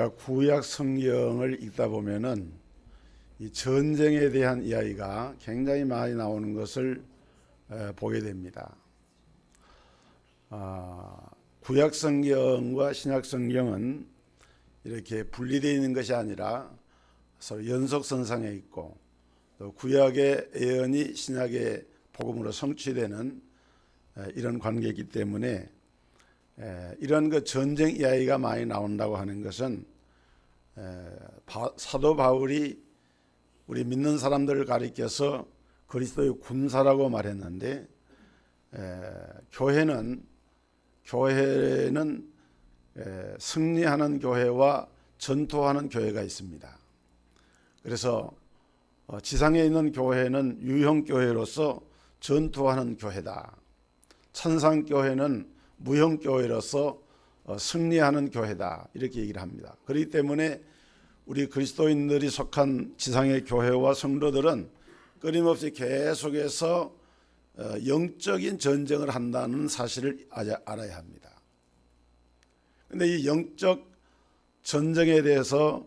우리가 구약 성경을 읽다 보면은 이 전쟁에 대한 이야기가 굉장히 많이 나오는 것을 보게 됩니다. 구약 성경과 신약 성경은 이렇게 분리되어 있는 것이 아니라 서로 연속선상에 있고, 또 구약의 예언이 신약의 복음으로 성취되는 이런 관계이기 때문에 이런 그 전쟁 이야기가 많이 나온다고 하는 것은 사도 바울이 우리 믿는 사람들을 가리켜서 그리스도의 군사라고 말했는데, 교회는 승리하는 교회와 전투하는 교회가 있습니다. 그래서 지상에 있는 교회는 유형 교회로서 전투하는 교회다. 천상 교회는 무형 교회로서 승리하는 교회다. 이렇게 얘기를 합니다. 그렇기 때문에 우리 그리스도인들이 속한 지상의 교회와 성도들은 끊임없이 계속해서 영적인 전쟁을 한다는 사실을 알아야 합니다. 그런데 이 영적 전쟁에 대해서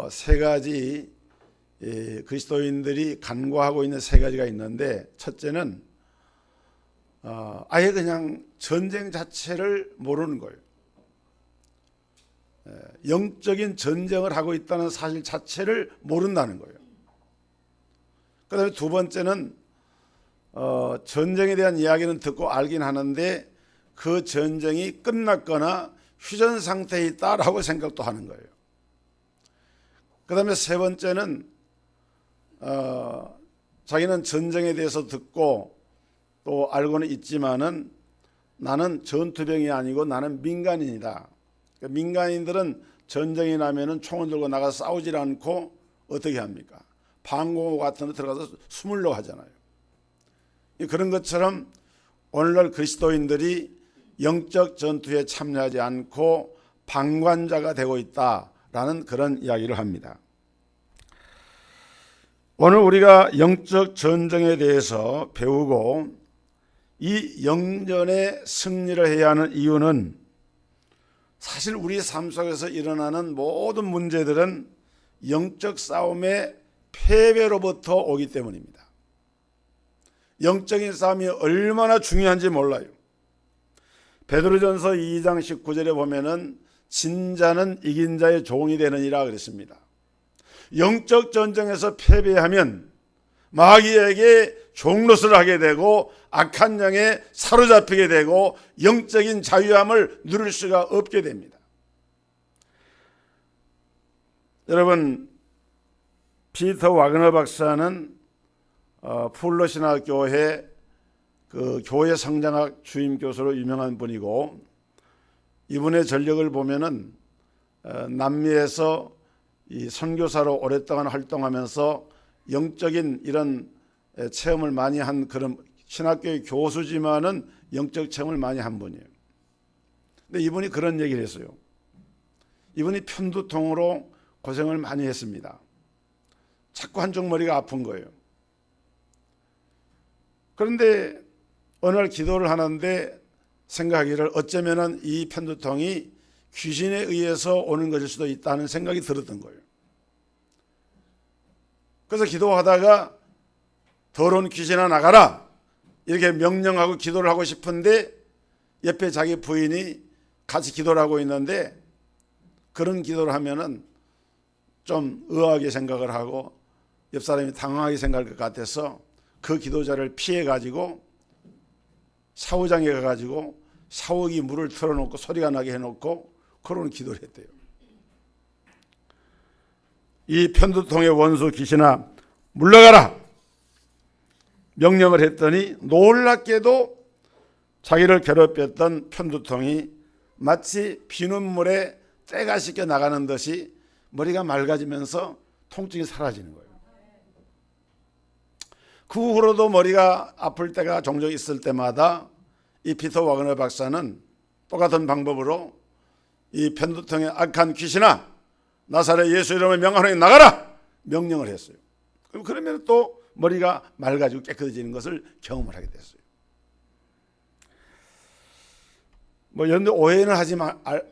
세 가지 그리스도인들이 간과하고 있는 세 가지가 있는데, 첫째는 아예 그냥 전쟁 자체를 모르는 거예요. 영적인 전쟁을 하고 있다는 사실 자체를 모른다는 거예요. 그 다음에 두 번째는 전쟁에 대한 이야기는 듣고 알긴 하는데 그 전쟁이 끝났거나 휴전 상태에 있다라고 생각도 하는 거예요. 그 다음에 세 번째는 자기는 전쟁에 대해서 듣고 또 알고는 있지만은 나는 전투병이 아니고 나는 민간인이다. 그러니까 민간인들은 전쟁이 나면은 총을 들고 나가서 싸우질 않고 어떻게 합니까? 방공호 같은 데 들어가서 숨으려고 하잖아요. 그런 것처럼 오늘날 그리스도인들이 영적 전투에 참여하지 않고 방관자가 되고 있다라는 그런 이야기를 합니다. 오늘 우리가 영적 전쟁에 대해서 배우고 이 영전의 승리를 해야 하는 이유는, 사실 우리 삶 속에서 일어나는 모든 문제들은 영적 싸움의 패배로부터 오기 때문입니다. 영적인 싸움이 얼마나 중요한지 몰라요. 베드로전서 2장 19절에 보면은 진자는 이긴 자의 종이 되느니라 그랬습니다. 영적 전쟁에서 패배하면 마귀에게 종노릇을 하게 되고 악한 영에 사로잡히게 되고 영적인 자유함을 누릴 수가 없게 됩니다. 여러분, 피터 와그너 박사는 풀러 신학교회 그 교회 성장학 주임 교수로 유명한 분이고, 이분의 전력을 보면은 남미에서 이 선교사로 오랫동안 활동하면서 영적인 이런 체험을 많이 한 그런 신학교의 교수지만은 영적 체험을 많이 한 분이에요. 근데 이분이 그런 얘기를 했어요. 이분이 편두통으로 고생을 많이 했습니다. 자꾸 한쪽 머리가 아픈 거예요. 그런데 어느 날 기도를 하는데 생각하기를 어쩌면은 이 편두통이 귀신에 의해서 오는 것일 수도 있다는 생각이 들었던 거예요. 그래서 기도하다가 더러운 귀신아 나가라 이렇게 명령하고 기도를 하고 싶은데 옆에 자기 부인이 같이 기도를 하고 있는데, 그런 기도를 하면은 좀 의아하게 생각을 하고 옆 사람이 당황하게 생각할 것 같아서 그 기도자를 피해 가지고 샤워장에 가가지고 샤워기 물을 틀어놓고 소리가 나게 해놓고 그런 기도를 했대요. 이 편두통의 원수 귀신아 물러가라 명령을 했더니 놀랍게도 자기를 괴롭혔던 편두통이 마치 비눗물에 때가 씻겨 나가는 듯이 머리가 맑아지면서 통증이 사라지는 거예요. 그 후로도 머리가 아플 때가 종종 있을 때마다 이 피터 와그너 박사는 똑같은 방법으로 이 편두통의 악한 귀신아 나사렛 예수 이름의 명하노니 나가라 명령을 했어요. 그러면 또 머리가 맑아지고 깨끗해지는 것을 경험을 하게 됐어요. 여러분들 오해는 하지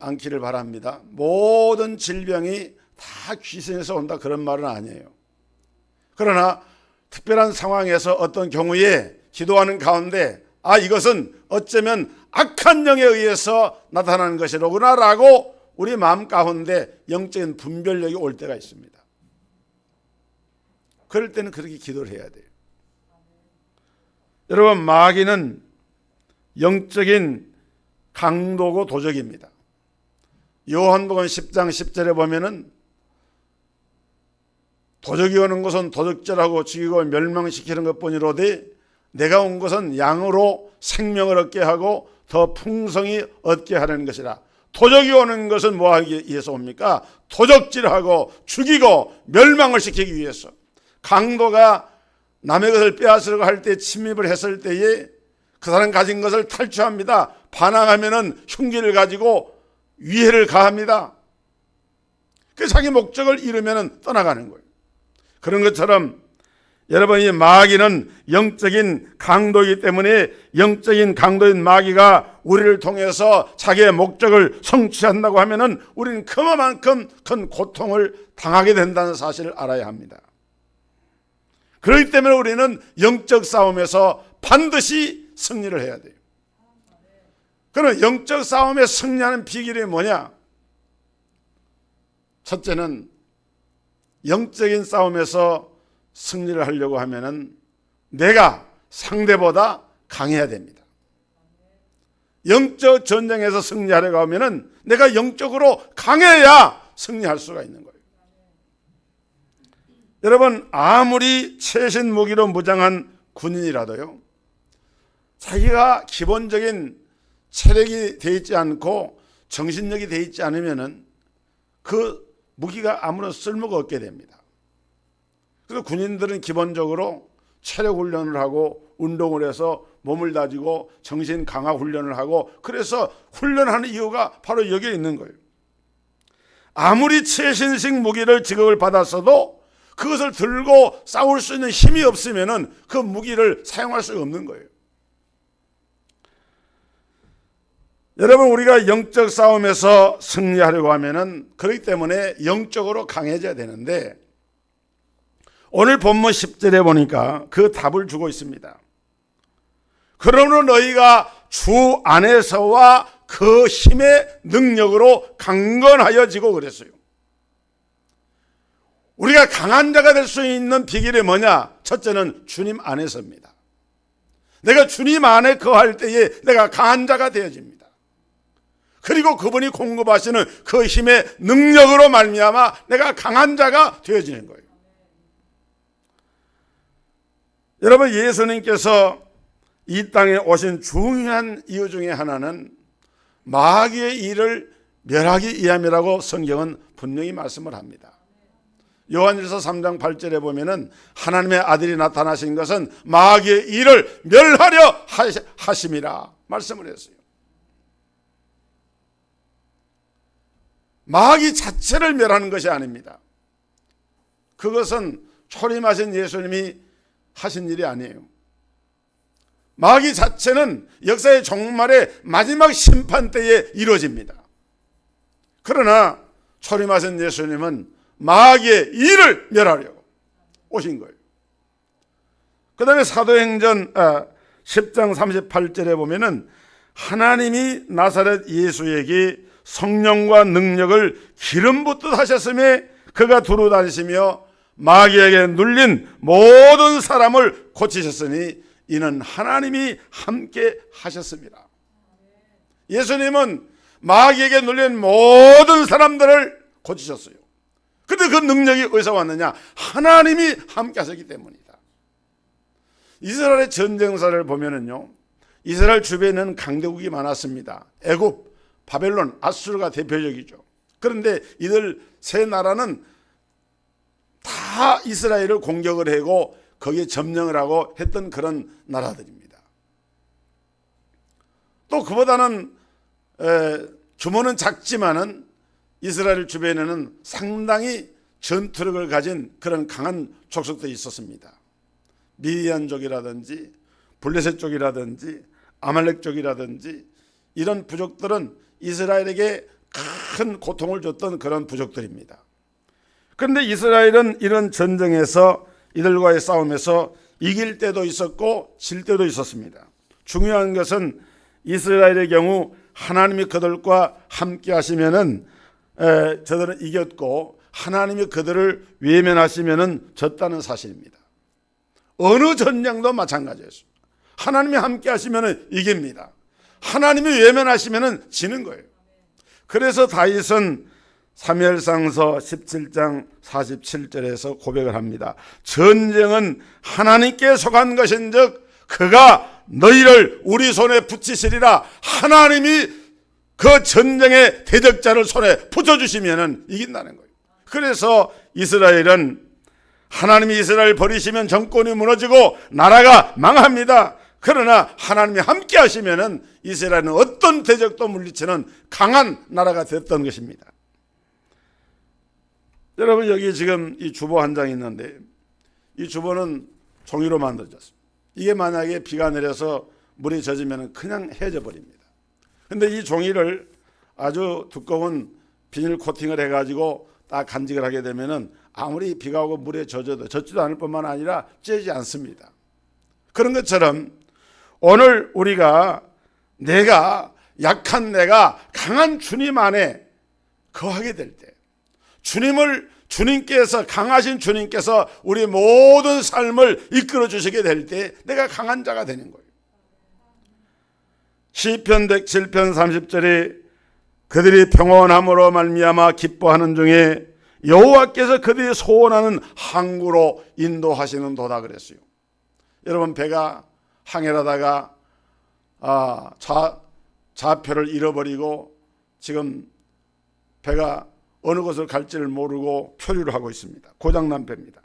않기를 바랍니다. 모든 질병이 다 귀신에서 온다 그런 말은 아니에요. 그러나 특별한 상황에서 어떤 경우에 기도하는 가운데 이것은 어쩌면 악한 영에 의해서 나타나는 것이로구나 라고 우리 마음 가운데 영적인 분별력이 올 때가 있습니다. 그럴 때는 그렇게 기도를 해야 돼요. 여러분, 마귀는 영적인 강도고 도적입니다. 요한복음 10장 10절에 보면은 도적이 오는 것은 도적질하고 죽이고 멸망시키는 것뿐이로되 내가 온 것은 양으로 생명을 얻게 하고 더 풍성히 얻게 하는 것이라. 도적이 오는 것은 뭐 하기 위해서 옵니까? 도적질하고 죽이고 멸망을 시키기 위해서. 강도가 남의 것을 빼앗으려고 할 때 침입을 했을 때에 그 사람 가진 것을 탈취합니다. 반항하면은 흉기를 가지고 위해를 가합니다. 그 자기 목적을 이루면은 떠나가는 거예요. 그런 것처럼 여러분, 이 마귀는 영적인 강도이기 때문에 영적인 강도인 마귀가 우리를 통해서 자기의 목적을 성취한다고 하면은 우리는 그만큼 큰 고통을 당하게 된다는 사실을 알아야 합니다. 그렇기 때문에 우리는 영적 싸움에서 반드시 승리를 해야 돼요. 그럼 영적 싸움에 승리하는 비결이 뭐냐? 첫째는 영적인 싸움에서 승리를 하려고 하면은 내가 상대보다 강해야 됩니다. 영적 전쟁에서 승리하려고 하면은 내가 영적으로 강해야 승리할 수가 있는 거예요. 여러분, 아무리 최신 무기로 무장한 군인이라도요, 자기가 기본적인 체력이 돼 있지 않고 정신력이 돼 있지 않으면은 그 무기가 아무런 쓸모가 없게 됩니다. 그래서 군인들은 기본적으로 체력 훈련을 하고 운동을 해서 몸을 다지고 정신 강화 훈련을 하고, 그래서 훈련하는 이유가 바로 여기에 있는 거예요. 아무리 최신식 무기를 지급을 받았어도 그것을 들고 싸울 수 있는 힘이 없으면은 그 무기를 사용할 수가 없는 거예요. 여러분, 우리가 영적 싸움에서 승리하려고 하면은 그렇기 때문에 영적으로 강해져야 되는데, 오늘 본문 10절에 보니까 그 답을 주고 있습니다. 그러므로 너희가 주 안에서와 그 힘의 능력으로 강건하여지고 그랬어요. 우리가 강한 자가 될 수 있는 비결이 뭐냐? 첫째는 주님 안에서입니다. 내가 주님 안에 거할 때에 내가 강한 자가 되어집니다. 그리고 그분이 공급하시는 그 힘의 능력으로 말미암아 내가 강한 자가 되어지는 거예요. 여러분, 예수님께서 이 땅에 오신 중요한 이유 중에 하나는 마귀의 일을 멸하기 위함이라고 성경은 분명히 말씀을 합니다. 요한일서 3장 8절에 보면은 하나님의 아들이 나타나신 것은 마귀의 일을 멸하려 하심이라 말씀을 했어요. 마귀 자체를 멸하는 것이 아닙니다. 그것은 초림하신 예수님이 하신 일이 아니에요. 마귀 자체는 역사의 종말의 마지막 심판 때에 이루어집니다. 그러나 초림하신 예수님은 마귀의 일을 멸하려고 오신 거예요. 그 다음에 사도행전 10장 38절에 보면은 하나님이 나사렛 예수에게 성령과 능력을 기름 붓듯 하셨음에 그가 두루 다니시며 마귀에게 눌린 모든 사람을 고치셨으니 이는 하나님이 함께 하셨습니다. 예수님은 마귀에게 눌린 모든 사람들을 고치셨어요. 그런데 그 능력이 어디서 왔느냐? 하나님이 함께 하셨기 때문이다. 이스라엘의 전쟁사를 보면은요, 이스라엘 주변에는 강대국이 많았습니다. 애굽, 바벨론, 아수르가 대표적이죠. 그런데 이들 세 나라는 다 이스라엘을 공격을 하고 거기에 점령을 하고 했던 그런 나라들입니다. 또 그보다는 규모는 작지만은 이스라엘 주변에는 상당히 전투력을 가진 그런 강한 족속들이 있었습니다. 미디안족이라든지 블레셋 쪽이라든지 아말렉 쪽이라든지 이런 부족들은 이스라엘에게 큰 고통을 줬던 그런 부족들입니다. 그런데 이스라엘은 이런 전쟁에서 이들과의 싸움에서 이길 때도 있었고 질 때도 있었습니다. 중요한 것은 이스라엘의 경우 하나님이 그들과 함께 하시면은 저들은 이겼고 하나님이 그들을 외면하시면은 졌다는 사실입니다. 어느 전쟁도 마찬가지였어요. 하나님이 함께 하시면은 이깁니다. 하나님이 외면하시면은 지는 거예요. 그래서 다윗은 사무엘상서 17장 47절에서 고백을 합니다. 전쟁은 하나님께 속한 것인즉 그가 너희를 우리 손에 붙이시리라. 하나님이 그 전쟁의 대적자를 손에 붙여주시면 이긴다는 거예요. 그래서 이스라엘은 하나님이 이스라엘 버리시면 정권이 무너지고 나라가 망합니다. 그러나 하나님이 함께 하시면 이스라엘은 어떤 대적도 물리치는 강한 나라가 됐던 것입니다. 여러분, 여기 지금 이 주보 한 장이 있는데 이 주보는 종이로 만들어졌습니다. 이게 만약에 비가 내려서 물이 젖으면 그냥 헤어져 버립니다. 그런데 이 종이를 아주 두꺼운 비닐 코팅을 해가지고 딱 간직을 하게 되면은 아무리 비가 오고 물에 젖지도 않을 뿐만 아니라 째지 않습니다. 그런 것처럼 오늘 우리가 내가 약한 내가 강한 주님 안에 거하게 될 때 주님께서 강하신 주님께서 우리 모든 삶을 이끌어 주시게 될 때 내가 강한 자가 되는 거예요. 시편 107편 30절에 그들이 평온함으로 말미암아 기뻐하는 중에 여호와께서 그들이 소원하는 항구로 인도하시는 도다 그랬어요. 여러분, 배가 항해하다가 좌표를 잃어버리고 지금 배가 어느 곳을 갈지를 모르고 표류를 하고 있습니다. 고장난 배입니다.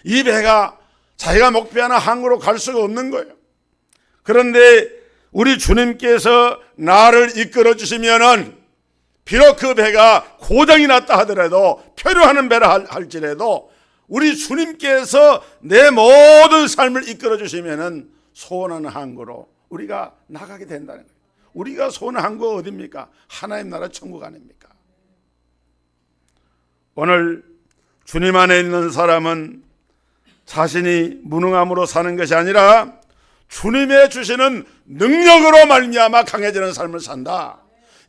이 배가 자기가 목표하는 항구로 갈 수가 없는 거예요. 그런데 우리 주님께서 나를 이끌어 주시면은 비록 그 배가 고장이 났다 하더라도 표류하는 배라 할지라도 우리 주님께서 내 모든 삶을 이끌어 주시면은 소원하는 항구로 우리가 나가게 된다는 거예요. 우리가 소원하는 항구가 어디입니까? 하나님 나라 천국 아닙니까? 오늘 주님 안에 있는 사람은 자신이 무능함으로 사는 것이 아니라 주님의 주시는 능력으로 말미암아 강해지는 삶을 산다.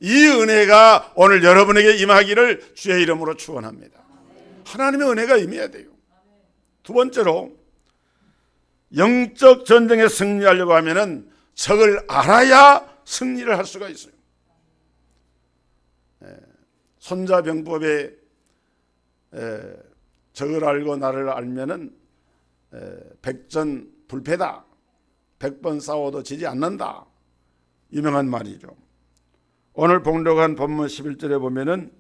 이 은혜가 오늘 여러분에게 임하기를 주의 이름으로 축원합니다. 하나님의 은혜가 임해야 돼요. 두 번째로 영적 전쟁에 승리하려고 하면은 적을 알아야 승리를 할 수가 있어요. 손자병법에 적을 알고 나를 알면은 백전불패다. 100번 싸워도 지지 않는다. 유명한 말이죠. 오늘 봉독한 본문 11절에 보면은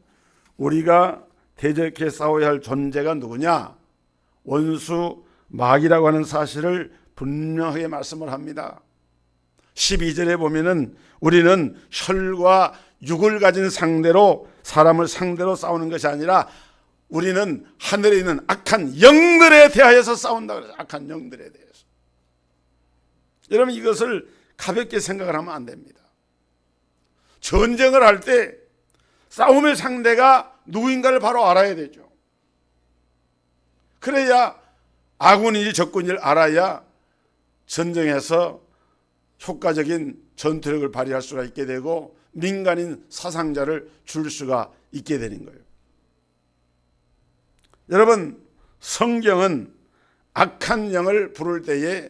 우리가 대적해 싸워야 할 존재가 누구냐? 원수 마귀라고 하는 사실을 분명하게 말씀을 합니다. 12절에 보면은 우리는 혈과 육을 가진 상대로 사람을 상대로 싸우는 것이 아니라 우리는 하늘에 있는 악한 영들에 대하여서 싸운다 그래요. 악한 영들에 대해서. 여러분, 이것을 가볍게 생각을 하면 안 됩니다. 전쟁을 할 때 싸움의 상대가 누구인가를 바로 알아야 되죠. 그래야 아군인지 적군인지를 알아야 전쟁에서 효과적인 전투력을 발휘할 수가 있게 되고 민간인 사상자를 줄 수가 있게 되는 거예요. 여러분, 성경은 악한 영을 부를 때에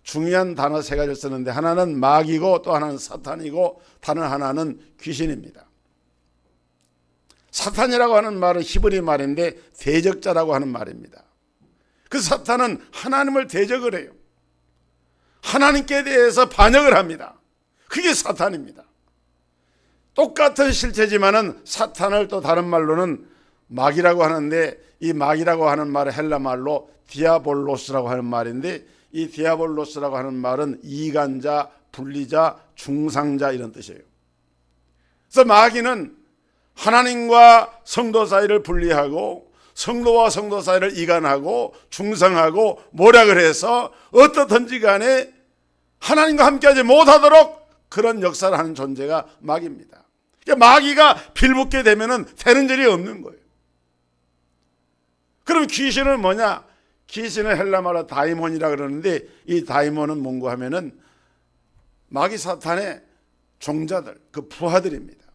중요한 단어 세 가지를 쓰는데 하나는 마귀고 또 하나는 사탄이고 다른 하나는 귀신입니다. 사탄이라고 하는 말은 히브리 말인데 대적자라고 하는 말입니다. 그 사탄은 하나님을 대적을 해요. 하나님께 대해서 반역을 합니다. 그게 사탄입니다. 똑같은 실체지만은 사탄을 또 다른 말로는 마귀라고 하는데 이 마귀라고 하는 말은 헬라 말로 디아볼로스라고 하는 말인데 이 디아볼로스라고 하는 말은 이간자, 분리자, 중상자 이런 뜻이에요. 그래서 마귀는 하나님과 성도 사이를 분리하고 성도와 성도 사이를 이간하고 중상하고 모략을 해서 어떻든지 간에 하나님과 함께하지 못하도록 그런 역사를 하는 존재가 마귀입니다. 그러니까 마귀가 빌붙게 되면은 되는 일이 없는 거예요. 그럼 귀신은 뭐냐? 귀신은 헬라 말로 다이몬이라 그러는데, 이 다이몬은 뭔가 하면은 마귀 사탄의 종자들, 그 부하들입니다.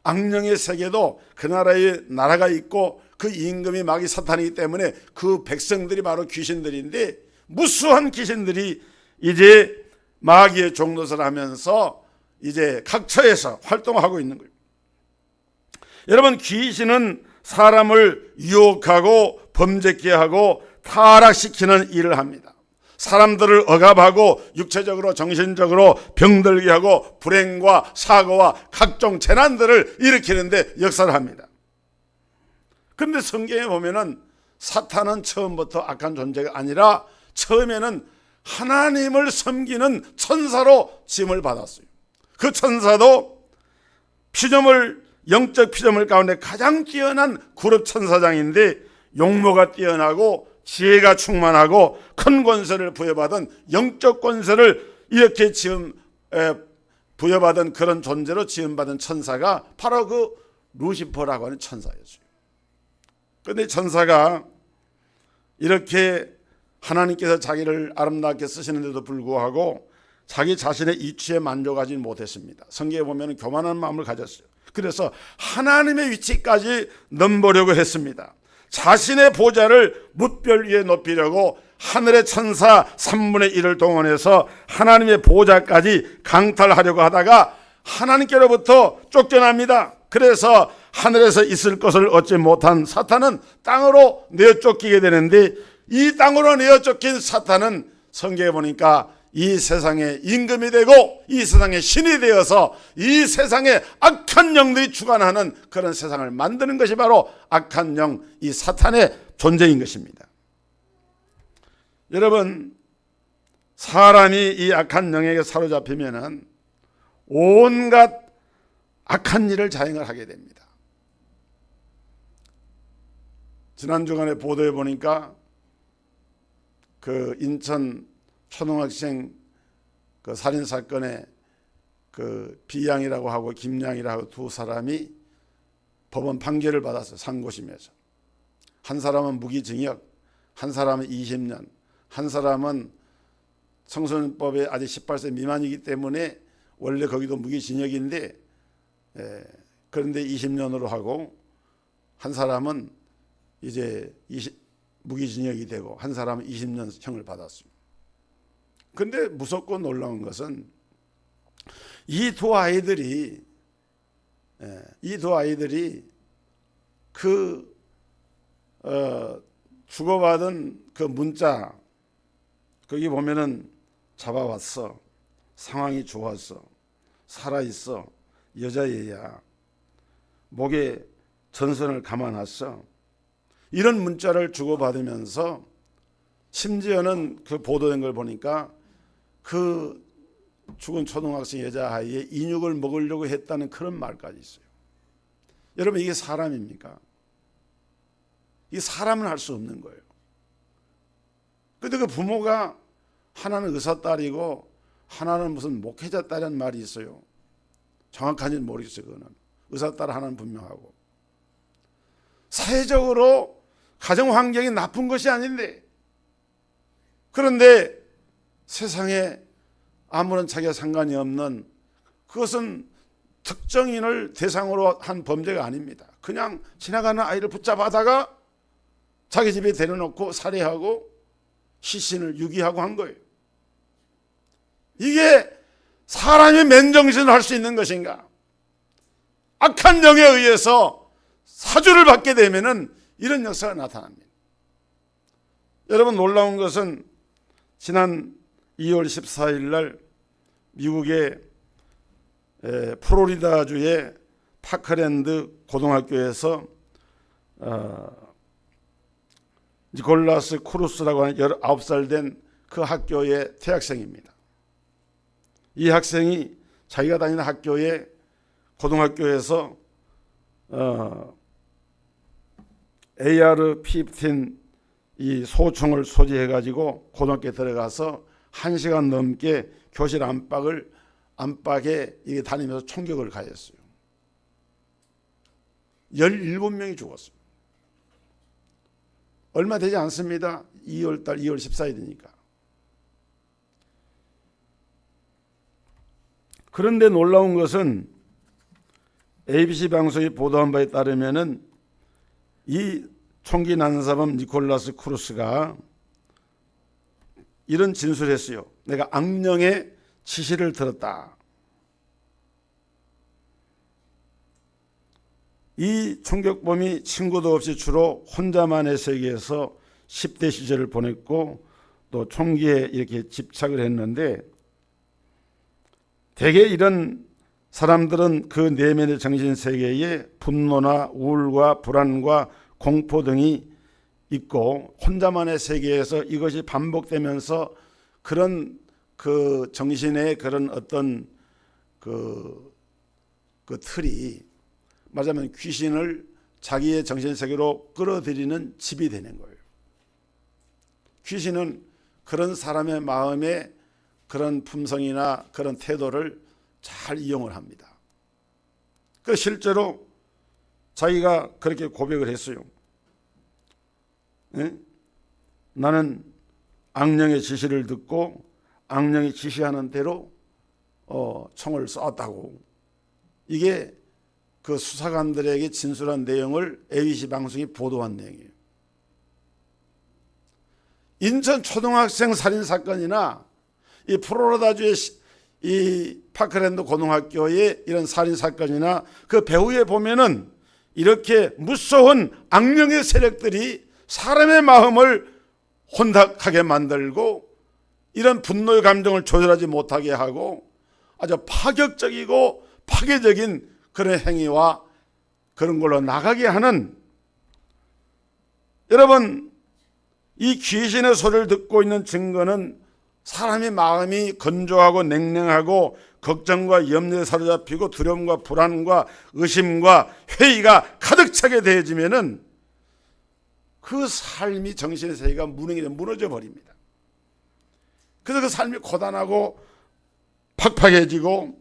악령의 세계도 그 나라에 나라가 있고 그 임금이 마귀 사탄이기 때문에 그 백성들이 바로 귀신들인데, 무수한 귀신들이 이제 마귀의 종노릇을 하면서 이제 각처에서 활동하고 있는 거예요. 여러분, 귀신은 사람을 유혹하고 범죄케 하고 타락시키는 일을 합니다. 사람들을 억압하고 육체적으로 정신적으로 병들게 하고 불행과 사고와 각종 재난들을 일으키는데 역사를 합니다. 그런데 성경에 보면은 사탄은 처음부터 악한 존재가 아니라 처음에는 하나님을 섬기는 천사로 지음을 받았어요. 그 천사도 영적 피조물 가운데 가장 뛰어난 그룹 천사장인데, 용모가 뛰어나고 지혜가 충만하고 큰 권세를 부여받은, 영적 권세를 이렇게 부여받은 그런 존재로 지음받은 천사가 바로 그 루시퍼라고 하는 천사였어요. 그런데 천사가 이렇게 하나님께서 자기를 아름답게 쓰시는데도 불구하고 자기 자신의 이치에 만족하지 못했습니다. 성경에 보면 교만한 마음을 가졌어요. 그래서 하나님의 위치까지 넘보려고 했습니다. 자신의 보좌를 뭇별 위에 높이려고 하늘의 천사 3분의 1을 동원해서 하나님의 보좌까지 강탈하려고 하다가 하나님께로부터 쫓겨납니다. 그래서 하늘에서 있을 것을 얻지 못한 사탄은 땅으로 내어쫓기게 되는데, 이 땅으로 내어쫓긴 사탄은 성경에 보니까 이 세상의 임금이 되고 이 세상의 신이 되어서 이 세상에 악한 영들이 주관하는 그런 세상을 만드는 것이 바로 악한 영, 이 사탄의 존재인 것입니다. 여러분, 사람이 이 악한 영에게 사로잡히면은 온갖 악한 일을 자행을 하게 됩니다. 지난 주간에 보도해 보니까 그 인천 초등학생 그 살인 사건에 그 비양이라고 하고 김양이라고 두 사람이 법원 판결을 받았어요. 상고심에서. 한 사람은 무기징역, 한 사람은 20년, 한 사람은 청소년법에 아직 18세 미만이기 때문에 원래 거기도 무기징역인데, 그런데 20년으로 하고, 한 사람은 이제 무기징역이 되고 한 사람은 20년형을 받았습니다. 그런데 무섭고 놀라운 것은 이 두 아이들이 그 주고받은 그 문자, 거기 보면은 잡아왔어, 상황이 좋았어, 살아있어, 여자애야, 목에 전선을 감아놨어, 이런 문자를 주고받으면서 심지어는 그 보도된 걸 보니까 그 죽은 초등학생 여자아이의 인육을 먹으려고 했다는 그런 말까지 있어요. 여러분, 이게 사람입니까? 이게 사람은 할 수 없는 거예요. 그런데 그 부모가 하나는 의사 딸이고 하나는 무슨 목회자 딸이라는 말이 있어요. 정확한지는 모르겠어요. 그거는 의사 딸 하나는 분명하고, 사회적으로 가정 환경이 나쁜 것이 아닌데, 그런데 세상에 아무런 자기와 상관이 없는, 그것은 특정인을 대상으로 한 범죄가 아닙니다. 그냥 지나가는 아이를 붙잡아다가 자기 집에 데려놓고 살해하고 시신을 유기하고 한 거예요. 이게 사람이 맨정신을 할 수 있는 것인가? 악한 영에 의해서 사주를 받게 되면은 이런 역사가 나타납니다. 여러분, 놀라운 것은 지난 2월 14일 날 미국의 플로리다주의 파크랜드 고등학교에서 니콜라스 크루스라고 하는 19살 된 그 학교의 퇴학생입니다. 이 학생이 자기가 다니는 학교에 고등학교에서 AR-15 이 소총을 소지해 가지고 고등학교에 들어가서 1시간 넘게 교실 안팎을 안팎에 이게 다니면서 총격을 가했어요. 17명이 죽었어요. 얼마 되지 않습니다. 2월 14일이니까. 그런데 놀라운 것은 ABC 방송이 보도한 바에 따르면은 이 총기 난사범 니콜라스 크루스가 이런 진술을 했어요. 내가 악령의 지시를 들었다. 이 총격범이 친구도 없이 주로 혼자만의 세계에서 10대 시절을 보냈고 또 총기에 이렇게 집착을 했는데, 대개 이런 사람들은 그 내면의 정신세계에 분노나 우울과 불안과 공포 등이 있고 혼자만의 세계에서 이것이 반복되면서 그런 그 정신의 그런 어떤 그 틀이 말하자면 귀신을 자기의 정신세계로 끌어들이는 집이 되는 거예요. 귀신은 그런 사람의 마음에 그런 품성이나 그런 태도를 잘 이용을 합니다. 그 실제로 자기가 그렇게 고백을 했어요. 예? 나는 악령의 지시를 듣고 악령이 지시하는 대로 총을 쏘았다고. 이게 그 수사관들에게 진술한 내용을 ABC 방송이 보도한 내용이에요. 인천 초등학생 살인 사건이나 이 플로리다주의 이 파크랜드 고등학교의 이런 살인 사건이나 그 배후에 보면은 이렇게 무서운 악령의 세력들이 사람의 마음을 혼탁하게 만들고 이런 분노의 감정을 조절하지 못하게 하고 아주 파격적이고 파괴적인 그런 행위와 그런 걸로 나가게 하는, 여러분 이 귀신의 소리를 듣고 있는 증거는 사람의 마음이 건조하고 냉랭하고 걱정과 염려에 사로잡히고 두려움과 불안과 의심과 회의가 가득 차게 되어지면은 그 삶이 정신의 세계가 무너져 버립니다. 그래서 그 삶이 고단하고 팍팍해지고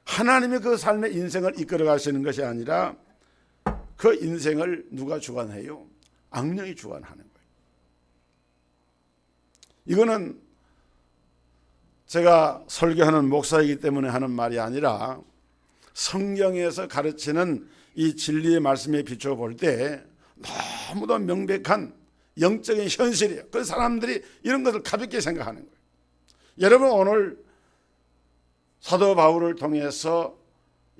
하나님이 그 삶의 인생을 이끌어 가시는 것이 아니라 그 인생을 누가 주관해요? 악령이 주관하는 거예요. 이거는 제가 설교하는 목사이기 때문에 하는 말이 아니라 성경에서 가르치는 이 진리의 말씀에 비춰 볼 때 너무도 명백한 영적인 현실이에요. 그 사람들이 이런 것을 가볍게 생각하는 거예요. 여러분 오늘 사도 바울을 통해서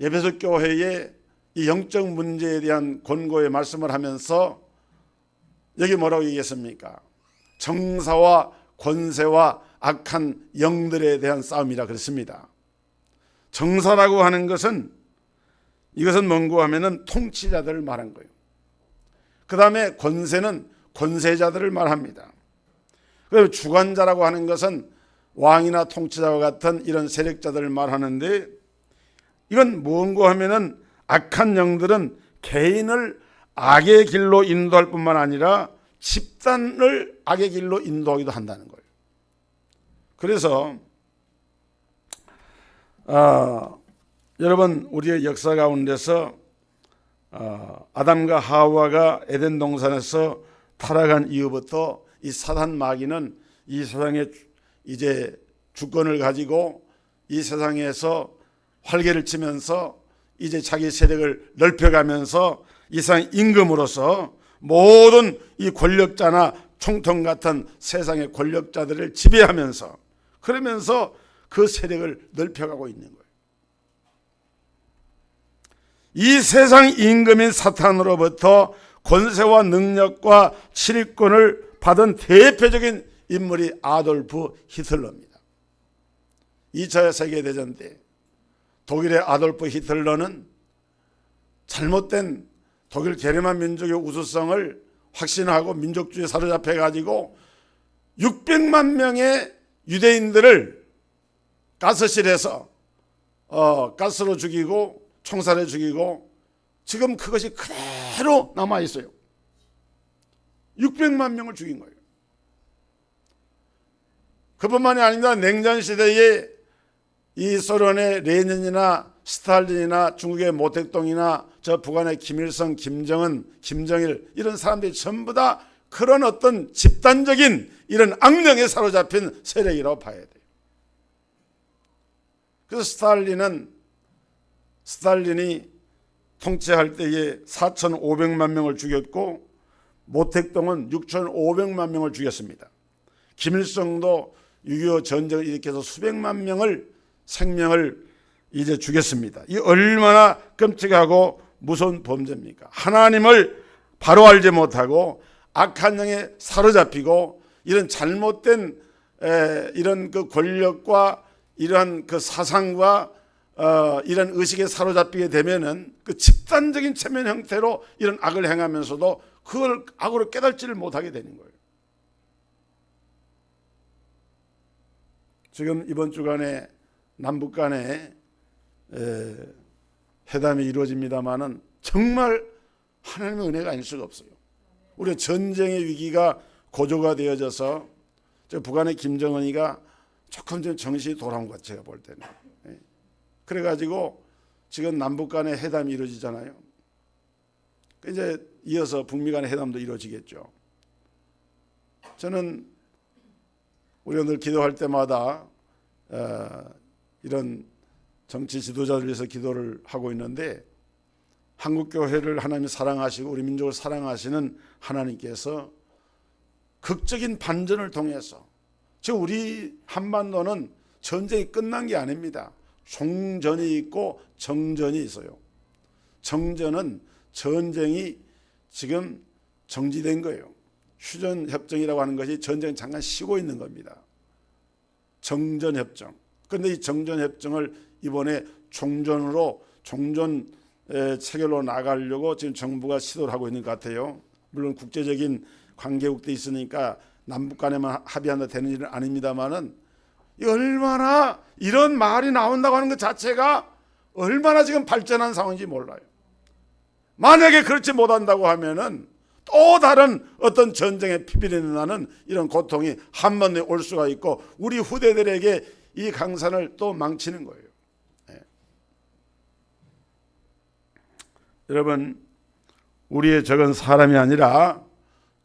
에베소 교회의 이 영적 문제에 대한 권고의 말씀을 하면서 여기 뭐라고 얘기했습니까? 정사와 권세와 악한 영들에 대한 싸움이라 그랬습니다. 정사라고 하는 것은 이것은 뭔고 하면은 통치자들을 말한 거예요. 그 다음에 권세는 권세자들을 말합니다. 그리고 주관자라고 하는 것은 왕이나 통치자와 같은 이런 세력자들을 말하는데, 이건 뭔고 하면은 악한 영들은 개인을 악의 길로 인도할 뿐만 아니라 집단을 악의 길로 인도하기도 한다는 거예요. 그래서 여러분 우리의 역사 가운데서 아담과 하와가 에덴 동산에서 타락한 이후부터 이 사단 마귀는 이 세상에 이제 주권을 가지고 이 세상에서 활개를 치면서 이제 자기 세력을 넓혀가면서 이 세상 임금으로서 모든 이 권력자나 총통 같은 세상의 권력자들을 지배하면서 그러면서 그 세력을 넓혀가고 있는 거예요. 이 세상 임금인 사탄으로부터 권세와 능력과 치리권을 받은 대표적인 인물이 아돌프 히틀러입니다. 2차 세계대전 때 독일의 아돌프 히틀러는 잘못된 독일 게르만 민족의 우수성을 확신하고 민족주의에 사로잡혀 가지고 600만 명의 유대인들을 가스실에서 가스로 죽이고 총살해 죽이고 지금 그것이 그대로 남아 있어요. 600만 명을 죽인 거예요. 그뿐만이 아니라 냉전 시대에 이 소련의 레닌이나 스탈린이나 중국의 모택동이나 저 북한의 김일성, 김정은, 김정일 이런 사람들이 전부 다 그런 어떤 집단적인 이런 악령에 사로잡힌 세력이라고 봐야 돼요. 그래서 스탈린이 통치할 때에 4,500만 명을 죽였고 모택동은 6,500만 명을 죽였습니다. 김일성도 6.25 전쟁을 일으켜서 수백만 명을 생명을 이제 죽였습니다. 이 얼마나 끔찍하고 무서운 범죄입니까? 하나님을 바로 알지 못하고 악한 영에 사로잡히고 이런 잘못된 이런 그 권력과 이러한 그 사상과 이런 의식에 사로잡히게 되면은 그 집단적인 체면 형태로 이런 악을 행하면서도 그걸 악으로 깨닫지를 못하게 되는 거예요. 지금 이번 주간에 남북 간에 회담이 이루어집니다마는 정말 하나님의 은혜가 아닐 수가 없어요. 우리 전쟁의 위기가 고조가 되어져서 북한의 김정은이가 조금 좀 정신이 돌아온 것 같아요, 제가 볼 때는. 그래가지고 지금 남북 간의 회담이 이루어지잖아요. 이제 이어서 북미 간의 회담도 이루어지겠죠. 저는 우리가 늘 기도할 때마다 이런 정치 지도자들 위해서 기도를 하고 있는데 한국교회를 하나님이 사랑하시고 우리 민족을 사랑하시는 하나님께서 극적인 반전을 통해서 지금 우리 한반도는 전쟁이 끝난 게 아닙니다. 종전이 있고 정전이 있어요. 정전은 전쟁이 지금 정지된 거예요. 휴전협정이라고 하는 것이 전쟁이 잠깐 쉬고 있는 겁니다. 정전협정. 그런데 이 정전협정을 이번에 종전 체결로 나가려고 지금 정부가 시도를 하고 있는 것 같아요. 물론 국제적인 관계국도 있으니까 남북 간에만 합의한다 되는 일은 아닙니다만은 얼마나 이런 말이 나온다고 하는 것 자체가 얼마나 지금 발전한 상황인지 몰라요. 만약에 그렇지 못한다고 하면은 또 다른 어떤 전쟁의 피비린내 나는 이런 고통이 한 번에 올 수가 있고 우리 후대들에게 이 강산을 또 망치는 거예요. 여러분, 우리의 적은 사람이 아니라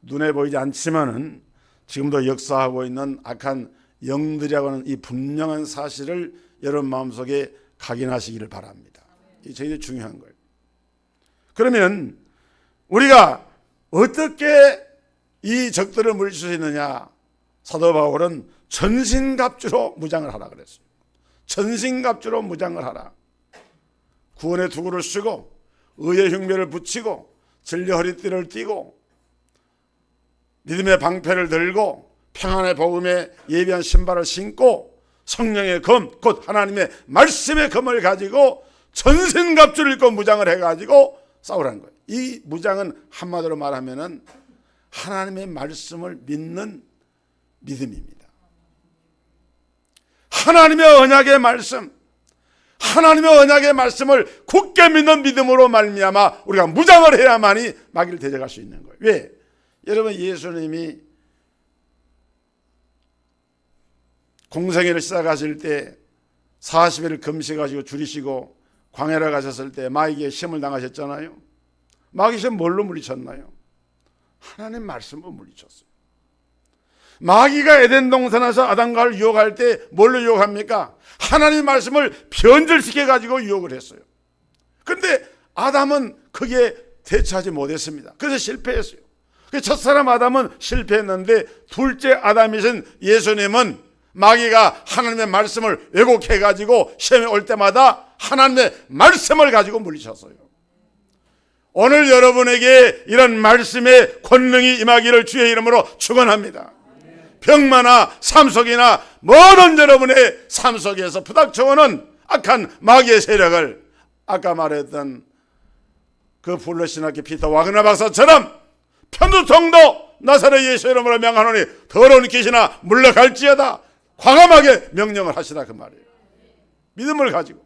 눈에 보이지 않지만은 지금도 역사하고 있는 악한 영들이라고 하는 이 분명한 사실을 여러분 마음속에 각인하시기를 바랍니다. 이게 제일 중요한 거예요. 그러면 우리가 어떻게 이 적들을 물리칠 수 있느냐? 사도 바울은 전신갑주로 무장을 하라 그랬어요. 전신갑주로 무장을 하라. 구원의 투구를 쓰고 의의 흉배를 붙이고 진리 허리띠를 띠고 믿음의 방패를 들고 평안의 복음에 예비한 신발을 신고 성령의 검, 곧 하나님의 말씀의 검을 가지고 전신갑주를 입고 무장을 해가지고 싸우라는 거예요. 이 무장은 한마디로 말하면은 하나님의 말씀을 믿는 믿음입니다. 하나님의 언약의 말씀, 하나님의 언약의 말씀을 굳게 믿는 믿음으로 말미암아 우리가 무장을 해야만이 마귀를 대적할 수 있는 거예요. 왜? 여러분, 예수님이 공생애를 시작하실 때 40일을 금식하시고 줄이시고 광야를 가셨을 때 마귀에게 시험을 당하셨잖아요. 마귀 시험 뭘로 물리쳤나요? 하나님 말씀으로 물리쳤어요. 마귀가 에덴 동산에서 아담과 하와를 유혹할 때 뭘로 유혹합니까? 하나님 말씀을 변절시켜 가지고 유혹을 했어요. 그런데 아담은 그게 대처하지 못했습니다. 그래서 실패했어요. 첫사람 아담은 실패했는데 둘째 아담이신 예수님은 마귀가 하나님의 말씀을 왜곡해 가지고 시험에 올 때마다 하나님의 말씀을 가지고 물리쳤어요. 오늘 여러분에게 이런 말씀의 권능이 임하기를 주의 이름으로 축원합니다. 병마나 삶 속이나 모든 여러분의 삶 속에서 부닥쳐오는 악한 마귀의 세력을 아까 말했던 그 블러시나키 피터 와그너 박사처럼 편두통도 나사렛 예수 이름으로 명하노니 더러운 귀신아 물러갈지어다 과감하게 명령을 하시라 그 말이에요. 믿음을 가지고.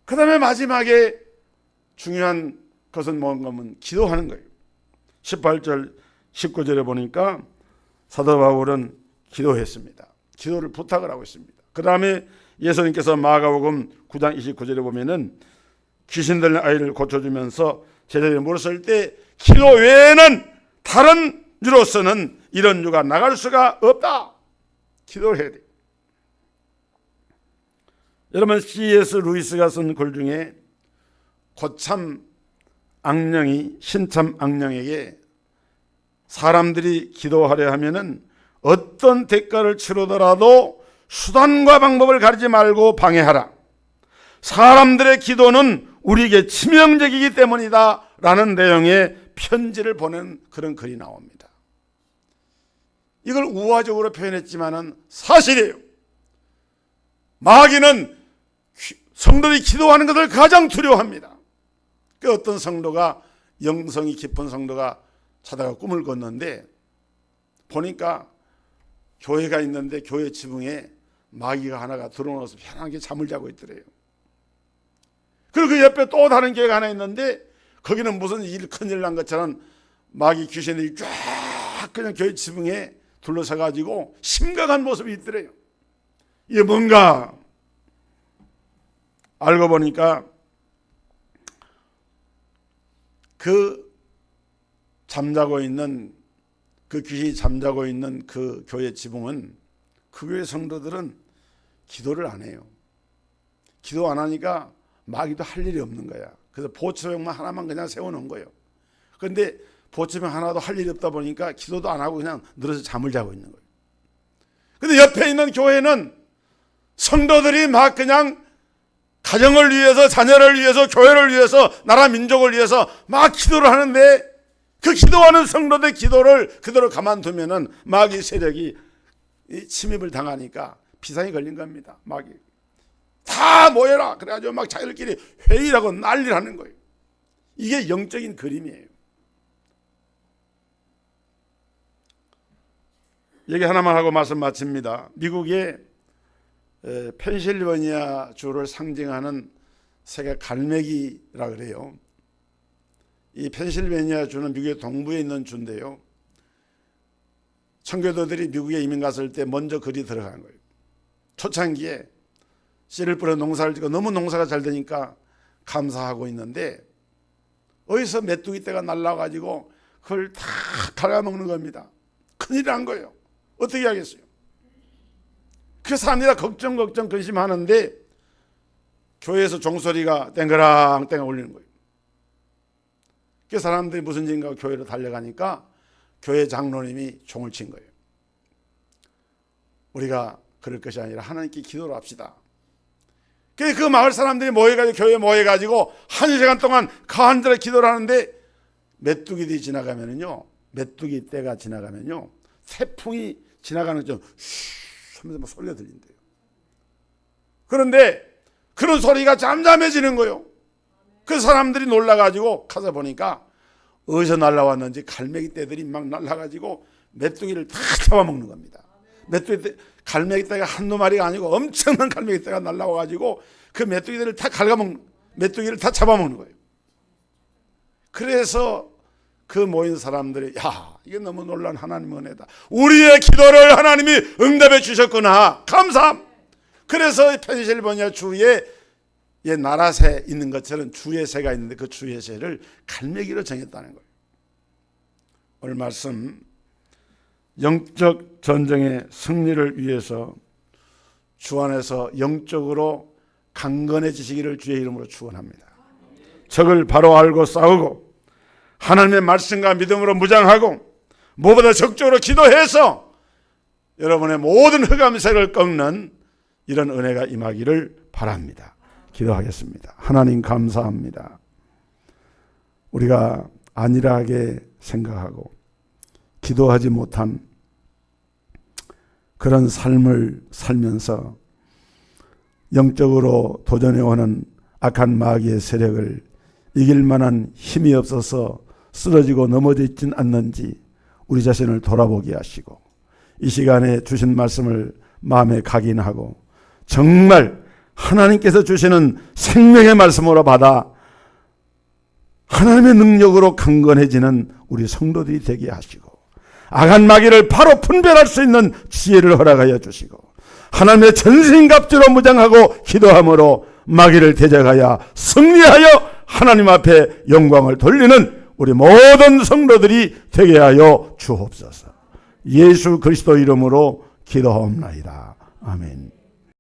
그 다음에 마지막에 중요한 것은 뭔가 하면 기도하는 거예요. 18절 19절에 보니까 사도 바울은 기도했습니다. 기도를 부탁을 하고 있습니다. 그 다음에 예수님께서 마가복음 9장 29절에 보면은 귀신 들린 아이를 고쳐주면서 제자들이 물었을 때 기도 외에는 다른 유로서는 이런 유가 나갈 수가 없다. 기도를 해야 돼. 여러분, C.S. 루이스가 쓴 글 중에 고참 악령이 신참 악령에게 사람들이 기도하려 하면은 어떤 대가를 치르더라도 수단과 방법을 가리지 말고 방해하라. 사람들의 기도는 우리에게 치명적이기 때문이다 라는 내용의 편지를 보낸 그런 글이 나옵니다. 이걸 우화적으로 표현했지만은 사실이에요. 마귀는 성도들이 기도하는 것을 가장 두려워합니다. 그 어떤 성도가, 영성이 깊은 성도가 자다가 꿈을 꿨는데 보니까 교회가 있는데 교회 지붕에 마귀가 하나가 들어오면서 편하게 잠을 자고 있더래요. 그리고 그 옆에 또 다른 교회가 하나 있는데 거기는 무슨 큰일 난 것처럼 마귀 귀신들이 쫙 그냥 교회 지붕에 둘러서 가지고 심각한 모습이 있더래요. 이게 뭔가 알고 보니까 그 잠자고 있는 그 귀신이 잠자고 있는 그 교회 지붕은 그 교회 성도들은 기도를 안 해요. 기도 안 하니까 마귀도 할 일이 없는 거야. 그래서 보초병만 하나만 그냥 세워놓은 거예요. 그런데 보초병 하나도 할 일이 없다 보니까 기도도 안 하고 그냥 늘어서 잠을 자고 있는 거예요. 근데 옆에 있는 교회는 성도들이 막 그냥 가정을 위해서, 자녀를 위해서, 교회를 위해서, 나라 민족을 위해서 막 기도를 하는데 그 기도하는 성도들 기도를 그대로 가만두면은 마귀 세력이 침입을 당하니까 비상이 걸린 겁니다. 마귀 다 모여라 그래가지고 막 자기들끼리 회의라고 난리를 하는 거예요. 이게 영적인 그림이에요. 얘기 하나만 하고 말씀 마칩니다. 미국의 펜실베니아 주를 상징하는 새가 갈매기라 그래요. 이 펜실베니아 주는 미국의 동부에 있는 주인데요. 청교도들이 미국에 이민 갔을 때 먼저 거기 들어간 거예요. 초창기에 씨를 뿌려 농사를 짓고 너무 농사가 잘 되니까 감사하고 있는데 어디서 메뚜기 떼가 날라가지고 그걸 다 갉아먹는 겁니다. 큰일 난 거예요. 어떻게 하겠어요? 그 사람들이 걱정 근심하는데 교회에서 종소리가 땡그랑 울리는 거예요. 그 사람들이 무슨 일인가 교회로 달려가니까 교회 장로님이 종을 친 거예요. 우리가 그럴 것이 아니라 하나님께 기도를 합시다. 그 마을 사람들이 모여가지고 교회에 모여가지고 1시간 동안 간절히 기도를 하는데 메뚜기들이 지나가면은요, 메뚜기 떼가 지나가면요, 태풍이 지나가는 좀 쉿 하면서 막 소리가 들린대요. 그런데 그런 소리가 잠잠해지는 거예요. 그 사람들이 놀라가지고 가서 보니까 어디서 날라왔는지 갈매기 떼들이 막 날라가지고 메뚜기를 다 잡아먹는 겁니다. 갈매기 떼가 한두 마리가 아니고 엄청난 갈매기 떼가 날라와가지고 그 메뚜기들을 다 메뚜기를 다 잡아먹는 거예요. 그래서 그 모인 사람들이 이게 너무 놀라운 하나님의 은혜다. 우리의 기도를 하나님이 응답해 주셨구나. 감사함. 그래서 펜실베니아 주에 나라새 있는 것처럼 주의 새가 있는데 그 주의 새를 갈매기로 정했다는 거예요. 오늘 말씀 영적 전쟁의 승리를 위해서 주 안에서 영적으로 강건해지시기를 주의 이름으로 축원합니다. 적을 바로 알고 싸우고 하나님의 말씀과 믿음으로 무장하고 무엇보다 적극적으로 기도해서 여러분의 모든 흑암색을 꺾는 이런 은혜가 임하기를 바랍니다. 기도하겠습니다. 하나님 감사합니다. 우리가 안일하게 생각하고 기도하지 못한 그런 삶을 살면서 영적으로 도전해오는 악한 마귀의 세력을 이길 만한 힘이 없어서 쓰러지고 넘어져 있진 않는지 우리 자신을 돌아보게 하시고 이 시간에 주신 말씀을 마음에 각인하고 정말 하나님께서 주시는 생명의 말씀으로 받아 하나님의 능력으로 강건해지는 우리 성도들이 되게 하시고 악한 마귀를 바로 분별할 수 있는 지혜를 허락하여 주시고 하나님의 전신갑주로 무장하고 기도함으로 마귀를 대적하여 승리하여 하나님 앞에 영광을 돌리는 우리 모든 성도들이 되게 하여 주옵소서. 예수 그리스도 이름으로 기도하옵나이다. 아멘.